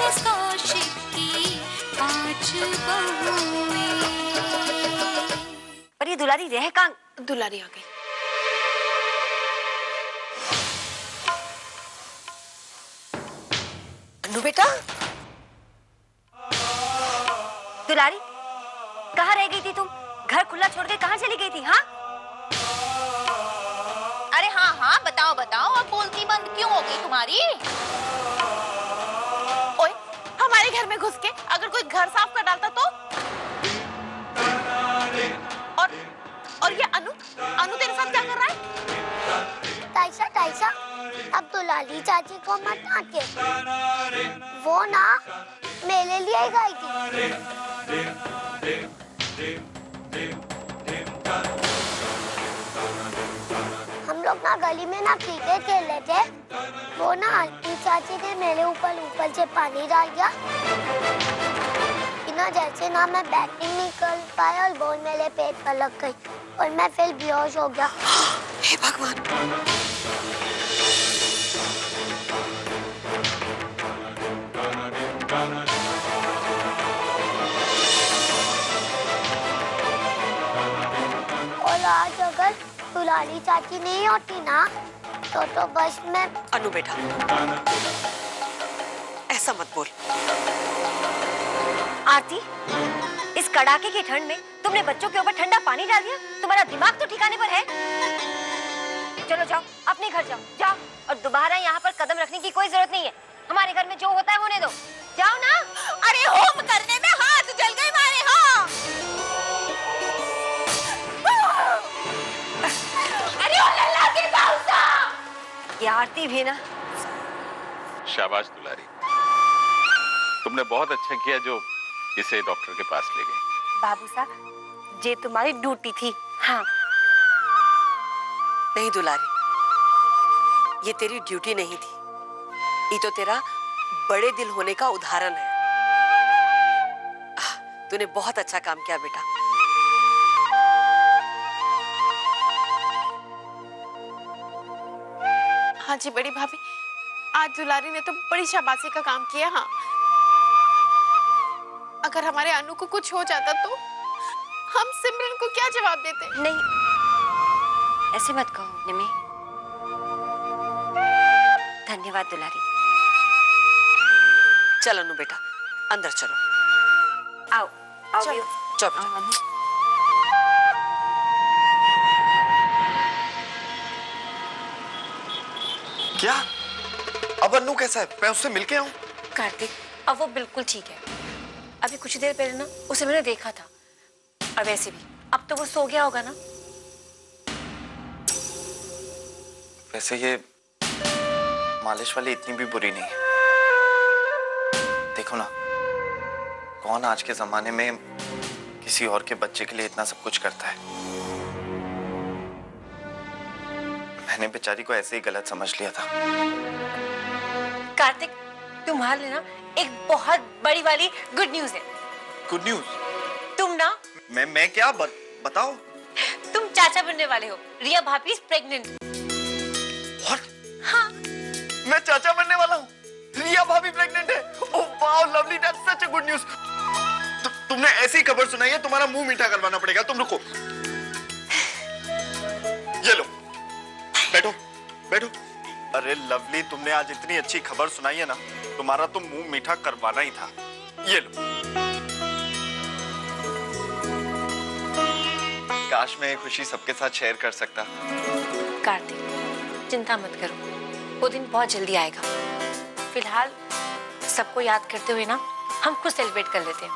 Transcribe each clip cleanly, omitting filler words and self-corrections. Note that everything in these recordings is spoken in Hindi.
मिसेस कौशिक की 5 बहुएं। पर ये दुलारी रह कहाँ? दुलारी आ गई। अन्नू बेटा। दुलारी, कहाँ रह गई थी तुम? घर खुला छोड़ के कहाँ चली गई थी? हाँ? अरे हाँ हाँ, बताओ बताओ, अब बोलती बंद क्यों हो गई तुम्हारी? ओए, हमारे घर में घुस के अगर कोई घर साफ कर डालता तो? और ये अनु तेरे साथ क्या कर रहा है? ताइसा, अब दुलारी चाची को मत डांटे। वो ना मेरे लिए गई थी। हम लोग ना गली में ना क्रिकेट खेल रहे थे। वो ना आंटी चाची ने मेरे ऊपर से पानी डाल दिया। इतना जैसे ना मैं बैटिंग नहीं कर पाया और बॉल मेरे पेट पर लग गई और मैं फिर बेहोश हो गया। हे भगवान। और आज अगर दुलारी चाची नहीं होती ना तो बस मैं। अनु बेटा, ऐसा मत बोल। आरती, इस कड़ाके की ठंड में तुमने बच्चों के ऊपर ठंडा पानी डाल दिया? तुम्हारा दिमाग तो ठिकाने पर है? चलो जाओ, अपने घर जाओ और दोबारा यहाँ पर कदम रखने की कोई जरूरत नहीं है। हमारे घर में जो होता है होने दो। जाओ ना। अरे होम करने में हाथ जल गए हमारे। हाँ, अरे ओ लल्ला की बाउसा। ये आरती भी ना। शाबाश दुलारी, तुमने बहुत अच्छा किया जो इसे डॉक्टर के पास ले गए। बाबू साहब, ये तुम्हारी ड्यूटी थी। हाँ। नहीं दुलारी, ये तेरी ड्यूटी नहीं थी, ये तो तेरा बड़े दिल होने का उदाहरण है। तूने बहुत अच्छा काम किया बेटा। हाँ जी बड़ी भाभी, आज दुलारी ने तो बड़ी शाबाशी का काम किया। हाँ, अगर हमारे अनु को कुछ हो जाता तो हम सिमरन को क्या जवाब देते? नहीं, ऐसे मत कहो निमी। धन्यवाद दुलारी। चल अनु बेटा, अंदर चलो। आओ चलो। क्या? अब अन्नू कैसा है? मैं उससे मिलके आऊं? कार्तिक, अब वो बिल्कुल ठीक है। अभी कुछ देर पहले ना उसे मैंने देखा था, और वैसे भी अब तो वो सो गया होगा ना। वैसे ये मालिश वाली इतनी भी बुरी नहीं है। देखो ना, कौन आज के जमाने में किसी और के बच्चे के लिए इतना सब कुछ करता है। मैंने बेचारी को ऐसे ही गलत समझ लिया था। कार्तिक, तुम्हारे लिए ना एक बहुत बड़ी वाली गुड न्यूज है। Good news? तुम ना मैं क्या बताओ? तुम चाचा बनने वाले हो। रिया भाभी इज प्रेग्नेंट। What? हाँ। मैं चाचा बनने वाला हूँ? रिया भाभी प्रेग्नेंट है? Oh wow, lovely, that's such a good news. तुमने ऐसी खबर सुनाई है, तुम्हारा मुंह मीठा करवाना पड़ेगा। तुम रुको, ये लो, बैठो। अरे लवली, तुमने आज इतनी अच्छी खबर सुनाई है ना, तुम्हारा तो मुंह मीठा करवाना ही था। ये लो। काश मैं ये खुशी सबके साथ शेयर कर सकता। कार्तिक, चिंता मत करो, वो दिन बहुत जल्दी आएगा। फिलहाल सबको याद करते हुए ना हम खुद सेलिब्रेट कर लेते हैं,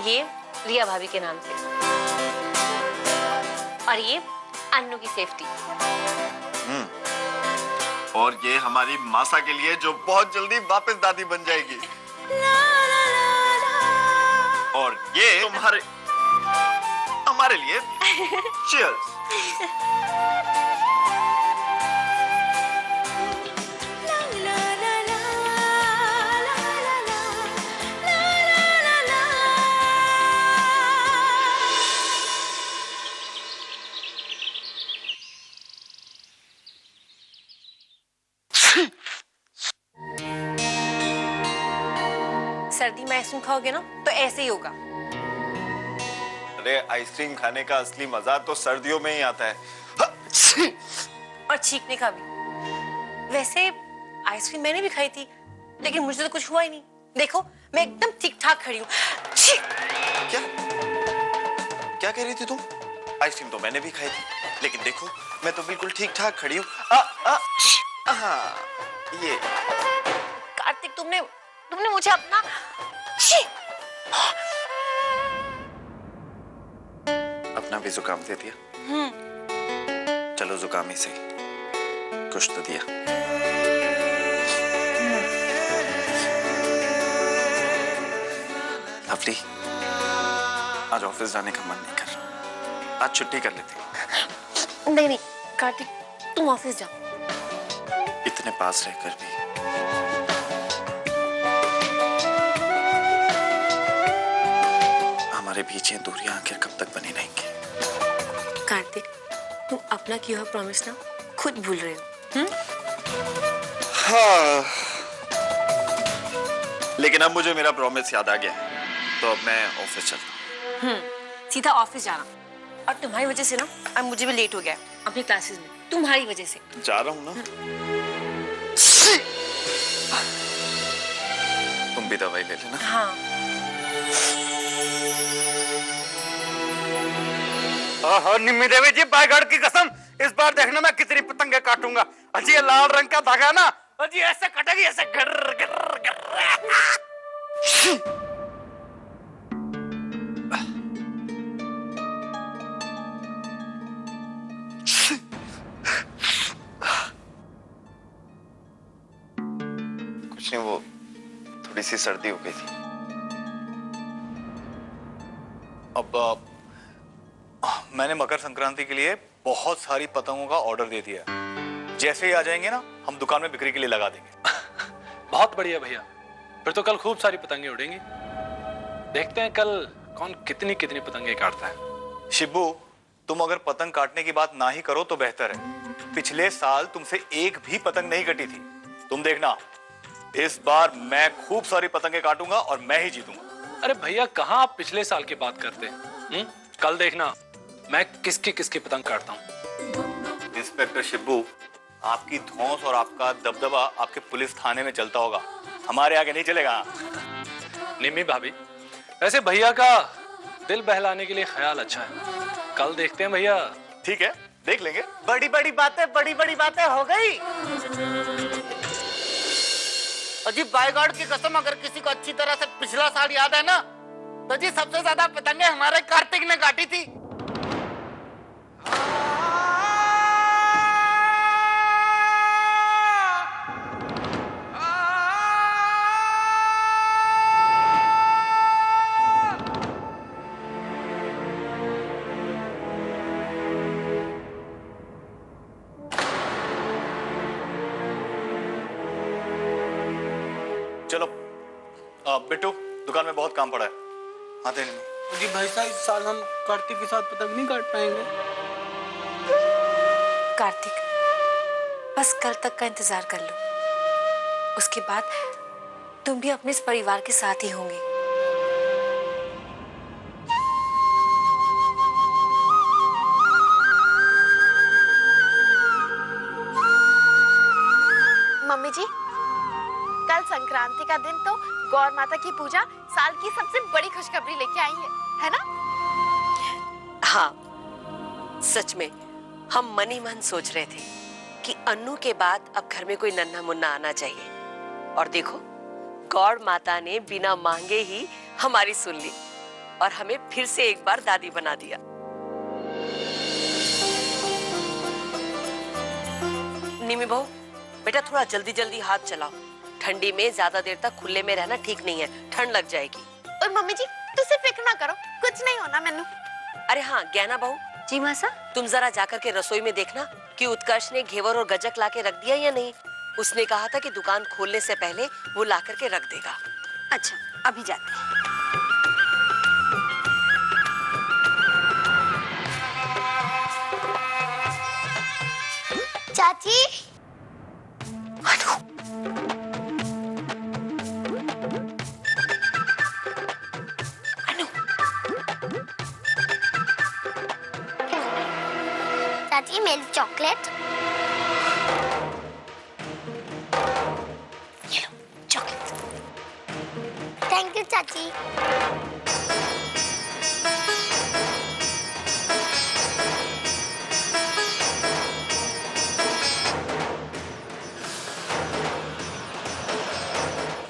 ये रिया भाभी के नाम से, और ये अन्नू की सेफ्टी। और ये हमारी मासा के लिए जो बहुत जल्दी वापस दादी बन जाएगी। और ये हमारे लिए चीयर्स। सर्दी में आइसक्रीम खाओगे ना तो ऐसे ही होगा। अरे आइसक्रीम खाने का असली मजा तो सर्दियों में ही आता है। और छींकने का भी। वैसे आइसक्रीम मैंने भी खाई थी, लेकिन मुझे तो कुछ हुआ ही नहीं। देखो मैं एकदम ठीक ठाक खड़ी हूँ। क्या क्या कह रही थी तुम? आइसक्रीम तो मैंने भी खाई थी, लेकिन देखो मैं तो बिल्कुल ठीक ठाक खड़ी हूँ। ये कार्तिक तुमने मुझे अपना अपना भी जुकाम दे दिया। चलो जुकाम ही सही, कुछ तो दिया। लवली, आज ऑफिस जाने का मन नहीं कर रहा, आज छुट्टी कर लेते। नहीं कार्तिक, तुम ऑफिस जाओ। इतने पास रहकर भी हमारे बीच ये दूरियां आखिर कब तक बनी रहेंगी? कार्तिक, तुम अपना किया हुआ प्रॉमिस ना खुद भूल रहे हो। हाँ, लेकिन अब मुझे मेरा प्रॉमिस याद आ गया है, तो अब मैं ऑफिस चलता हूँ। सीधा ऑफिस जाना। और तुम्हारी वजह से ना अब मुझे भी लेट हो गया अपनी क्लासेस में, तुम्हारी वजह से। जा रहा हूँ ना। तुम भी दवाई ले लेना। हाँ। निम्मी देवी जी, बायगढ़ की कसम, इस बार देखना मैं कितनी पतंगे काटूंगा। अजी ये लाल रंग का धागा ना, अजी ऐसे कटेगी, ऐसे गर गर गर। कुछ नहीं, वो थोड़ी सी सर्दी हो गई थी। अब मैंने मकर संक्रांति के लिए बहुत सारी पतंगों का ऑर्डर दे दिया है। जैसे ही आ जाएंगे ना, हम दुकान में बिक्री के लिए लगा देंगे। बहुत बढ़िया भैया, फिर तो कल खूब सारी पतंगे उड़ेंगी। देखते हैं कल कौन कितनी कितनी पतंगे काटता है। शिब्बू, तुम अगर पतंग काटने की बात ना ही करो तो बेहतर है। पिछले साल तुमसे एक भी पतंग नहीं कटी थी। तुम देखना, इस बार मैं खूब सारी पतंगे काटूंगा और मैं ही जीतूंगा। अरे भैया, कहाँ आप पिछले साल की बात करते हैं? कल देखना मैं किसकी पतंग काटता हूँ। इंस्पेक्टर शिब्बू, आपकी धौंस और आपका दबदबा आपके पुलिस थाने में चलता होगा, हमारे आगे नहीं चलेगा। निम्मी भाभी, वैसे भैया का दिल बहलाने के लिए ख्याल अच्छा है। कल देखते हैं भैया। ठीक है, देख लेंगे। बड़ी बड़ी बातें हो गई। अजी बायगॉड की कसम, अगर किसी को अच्छी तरह से पिछला साल याद है ना, तो जी सबसे ज्यादा पतंगे हमारे कार्तिक ने काटी थी। चलो बिट्टू, दुकान में बहुत काम पड़ा है, आते नहीं। जी भाई साहब, इस साल हम कार्तिक के साथ पतंग नहीं काट पाएंगे। कार्तिक, बस कल तक का इंतजार कर लो, उसके बाद तुम भी अपने इस परिवार के साथ ही होंगे। मम्मी जी, कल संक्रांति का दिन तो गौर माता की पूजा साल की सबसे बड़ी खुशखबरी लेके आई है ना? हाँ, सच में हम मन ही मन सोच रहे थे कि अन्नू के बाद अब घर में कोई नन्हा मुन्ना आना चाहिए, और देखो गौर माता ने बिना मांगे ही हमारी सुन ली और हमें फिर से एक बार दादी बना दिया। निमी बहू, बेटा थोड़ा जल्दी जल्दी हाथ चलाओ, ठंडी में ज्यादा देर तक खुले में रहना ठीक नहीं है, ठंड लग जाएगी। और मम्मी जी, तुझसे फिक्र ना करो, कुछ नहीं होना मैनू। अरे हाँ ज्ञाना बहू। जी मासा। तुम जरा जाकर के रसोई में देखना कि उत्कर्ष ने घेवर और गजक लाके रख दिया या नहीं। उसने कहा था कि दुकान खोलने से पहले वो ला करके रख देगा। अच्छा, अभी जाते हैं। चाची, चाची मेरी चॉकलेट। ये लो चॉकलेट। थैंक यू चाची।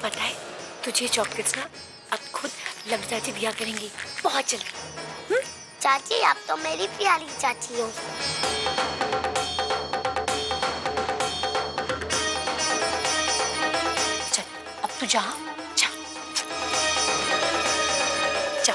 पता है तुझे चॉकलेट्स ना अब खुद लवली चाची दिया करेंगी बहुत जल्दी। चाची आप तो मेरी प्यारी चाची हो। चल अब तू जा जा जा।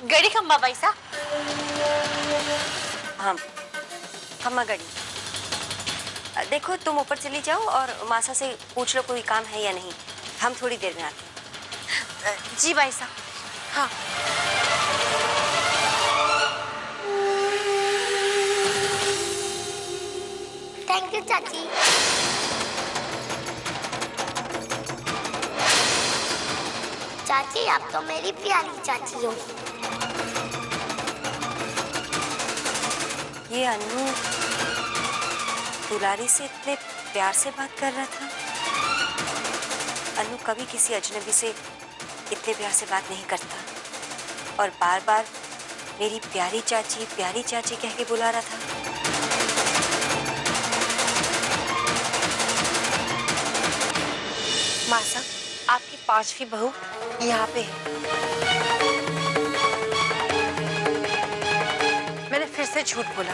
गड़ी खम्बा पैसा। हाँ खम्मा गड़ी। देखो तुम ऊपर चली जाओ और मासा से पूछ लो कोई काम है या नहीं। हम थोड़ी देर में आते हैं। जी भाई साहब। हाँ थैंक यू चाची। चाची आप तो मेरी प्यारी चाची हो। ये अन्नू दुलारी से इतने प्यार से बात कर रहा था। अन्नू कभी किसी अजनबी से इतने प्यार से बात नहीं करता और बार बार मेरी प्यारी चाची कह के बुला रहा था। मासा आपकी 5वीं बहू यहाँ पे है। मैंने फिर से झूठ बोला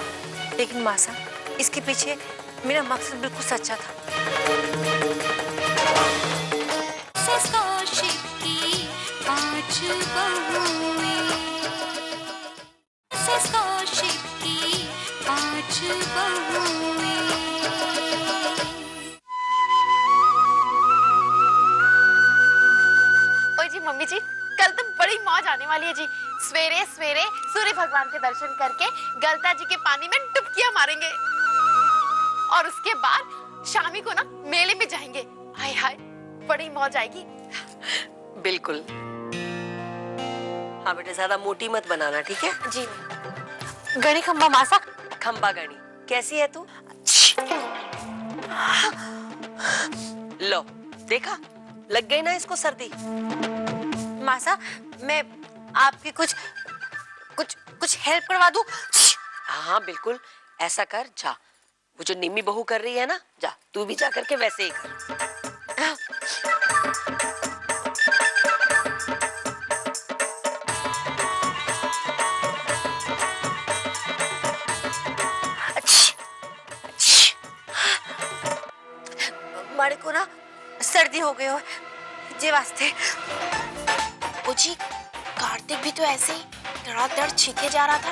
लेकिन मासा इसके पीछे मेरा मकसद बिल्कुल सच्चा था। कौशिक की 5 बहुएं, कौशिक की 5 बहुएं। ओए जी मम्मी जी, कल तो बड़ी मौज आने वाली है जी। सवेरे सवेरे सूर्य भगवान के दर्शन करके गलता जी के पानी में डुबकियां मारेंगे और उसके बाद शामी को ना मेले में जाएंगे। हाय हाय बड़ी मौज आएगी। बिल्कुल। हाँ बेटा ज्यादा मोटी मत बनाना, ठीक है? जी गणी खम्बा मासा। खम्बा गणी कैसी है तू? लो देखा, लग गई ना इसको सर्दी। मासा मैं आपकी कुछ हेल्प करवा दूं? हाँ बिल्कुल, ऐसा कर जा। वो जो निम्मी बहू कर रही है ना, जा तू भी जा करके वैसे ही कर। मारे को ना सर्दी हो गई हो जी वास्ते। ओ जी कार्तिक भी तो ऐसे ही धड़ाधड़ छींके जा रहा था।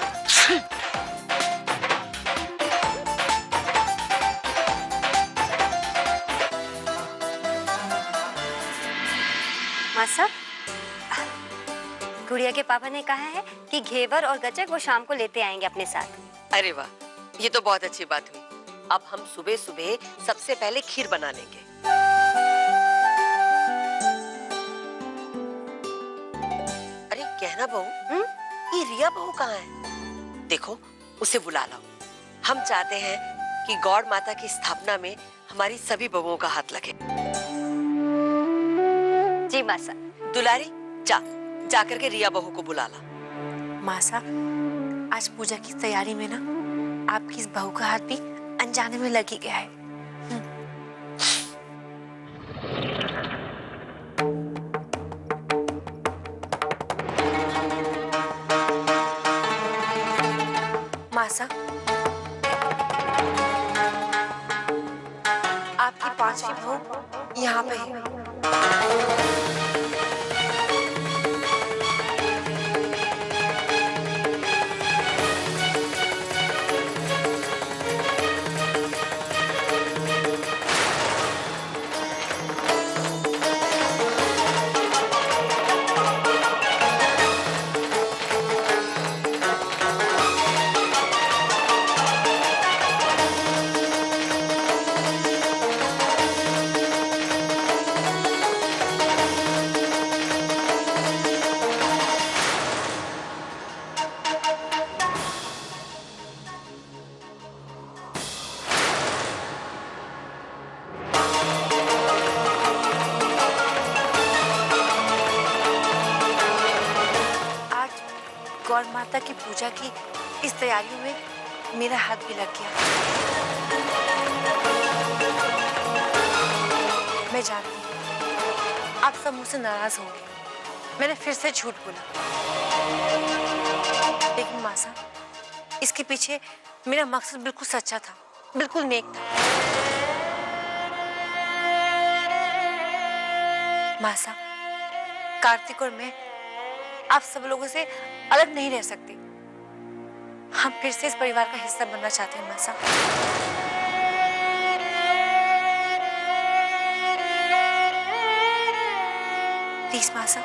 मासा, गुड़िया के पापा ने कहा है कि घेवर और गचक वो शाम को लेते आएंगे अपने साथ। अरे वाह, ये तो बहुत अच्छी बात हुई। अब हम सुबह सुबह सबसे पहले खीर बना लेंगे। अरे कहना बहू, ये रिया बहू कहाँ है? देखो उसे बुला लाओ। हम चाहते हैं कि गॉड माता की स्थापना में हमारी सभी बहुओं का हाथ लगे। जी मासा। दुलारी जा करके रिया बहू को बुला ला। मासा आज पूजा की तैयारी में ना आपकी इस बहू का हाथ भी अनजाने में लग ही गया है। मासा आपकी 5वीं बहू यहाँ पे है। माता की पूजा की इस तैयारियों में मेरा हाथ भी लग गया। मैं जानती हूँ आप सब मुझसे नाराज होंगे, मैंने फिर से झूठ बोला, लेकिन मासा इसके पीछे मेरा मकसद बिल्कुल सच्चा था, बिल्कुल नेक था। मासा, कार्तिक और मैं आप सब लोगों से अलग नहीं रह सकते। हम फिर से इस परिवार का हिस्सा बनना चाहते हैं मासा। प्लीज मासा।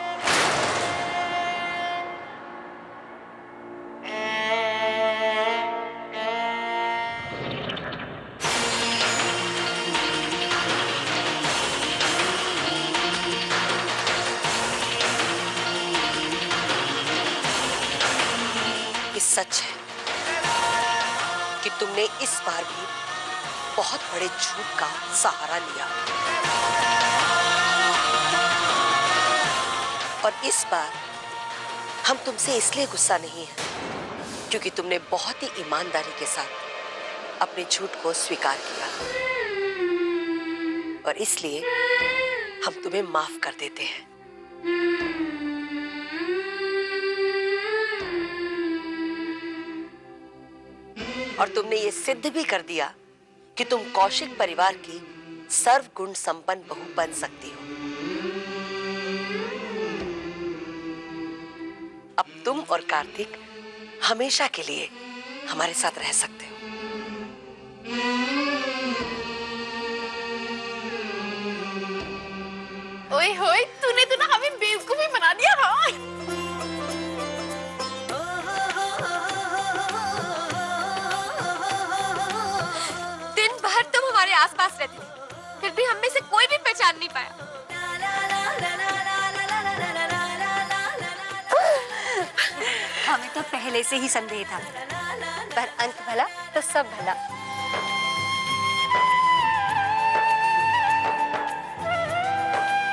सच है कि तुमने इस बार भी बहुत बड़े झूठ का सहारा लिया, और इस बार हम तुमसे इसलिए गुस्सा नहीं है क्योंकि तुमने बहुत ही ईमानदारी के साथ अपने झूठ को स्वीकार किया, और इसलिए हम तुम्हें माफ कर देते हैं। और तुमने ये सिद्ध भी कर दिया कि तुम कौशिक परिवार की सर्वगुण संपन्न बहू बन सकती हो। अब तुम और कार्तिक हमेशा के लिए हमारे साथ रह सकते हो। ओए होए, तूने तो ना हमें बेवकूफी बना दिया। हाँ, तुम हमारे आसपास रहते थे, फिर भी हम में से कोई भी पहचान नहीं पाया। हमें तो पहले से ही संदेह था, पर अंत भला तो सब भला।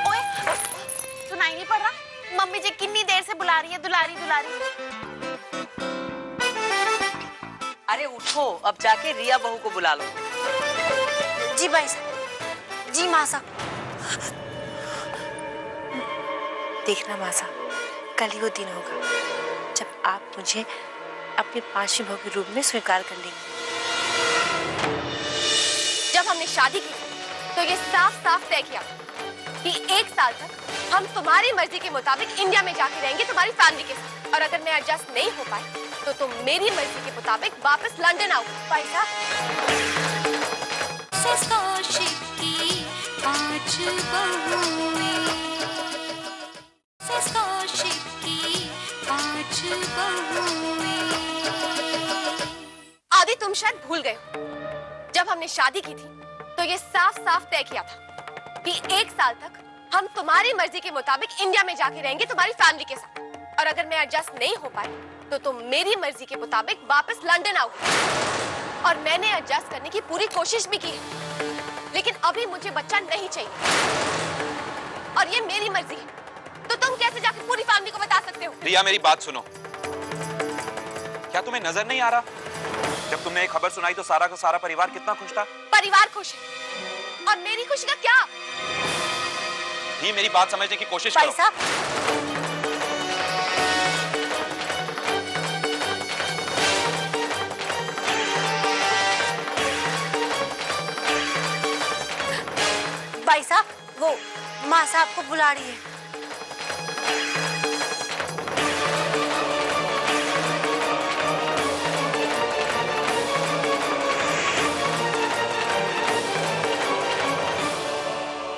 ओए, सुनाई नहीं पड़ रहा? मम्मी जी कितनी देर से बुला रही है, दुलारी दुलारी। अरे उठो, अब जाके रिया बहू को बुला लो। जी भाई साहब, जी मासा। देखना मासा, कल ही वो दिन होगा जब आप मुझे अपनी पांचवी बहू के रूप में स्वीकार कर लेंगे। जब हमने शादी की तो ये साफ साफ तय किया कि 1 साल तक हम तुम्हारी मर्जी के मुताबिक इंडिया में जाके रहेंगे तुम्हारी फैमिली के साथ, और अगर मैं एडजस्ट नहीं हो पाई तो तुम मेरी मर्जी के मुताबिक वापस लंदन आओ। भाई साहब, कौशिक की 5 बहुएं, कौशिक की 5 बहुएं। आदि, तुम शायद भूल गए हो, जब हमने शादी की थी तो ये साफ साफ तय किया था कि 1 साल तक हम तुम्हारी मर्जी के मुताबिक इंडिया में जाके रहेंगे तुम्हारी फैमिली के साथ, और अगर मैं एडजस्ट नहीं हो पाई तो तुम मेरी मर्जी के मुताबिक वापस लंदन आओ। और मैंने एडजस्ट करने की पूरी कोशिश भी की है, लेकिन अभी मुझे बच्चा नहीं चाहिए, और ये मेरी मर्जी है, तो तुम कैसे जाकर पूरी फैमिली को बता सकते हो? रिया, मेरी बात सुनो। क्या तुम्हें नजर नहीं आ रहा? जब तुमने ये खबर सुनाई तो सारा का सारा परिवार कितना खुश था। परिवार खुश है, और मेरी खुशी का क्या? ये मेरी बात समझने की कोशिश करो। भाई साहब, भाई साहब, वो माँ साहब को बुला रही है।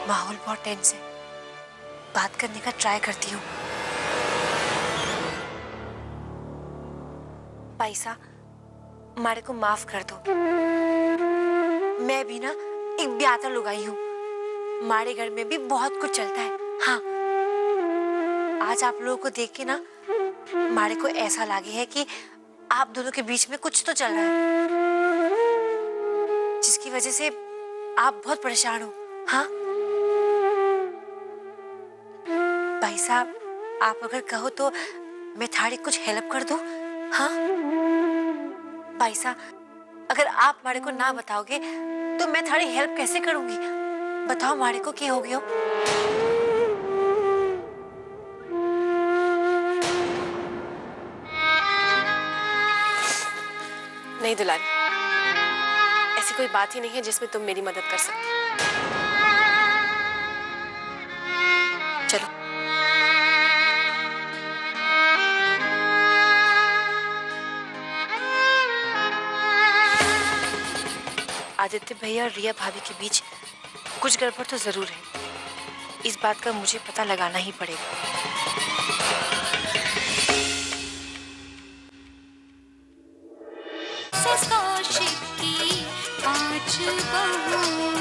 माहौल बहुत टेंस है, बात करने का ट्राई करती हूँ। भाई साहब, मारे को माफ कर दो। मैं भी ना एक ब्याता लुगाई हूँ, हमारे घर में भी बहुत कुछ चलता है। हाँ, आज आप लोगों को देख के ना मारे को ऐसा लगे है कि आप दोनों के बीच में कुछ तो चल रहा है, जिसकी वजह से आप बहुत परेशान हो। हाँ भाई साहब, आप अगर कहो तो मैं थाड़ी कुछ हेल्प कर दूं, हाँ भाई साहब, अगर आप मारे को ना बताओगे तो मैं थोड़ी हेल्प कैसे करूंगी? बताओ मारे को क्या हो गया? नहीं दुलारी, ऐसी कोई बात ही नहीं है जिसमें तुम मेरी मदद कर सकती। चलो। आदित्य भैया और रिया भाभी के बीच कुछ गड़बड़ तो जरूर है। इस बात का मुझे पता लगाना ही पड़ेगा। कौशिक की 5 बहुएं।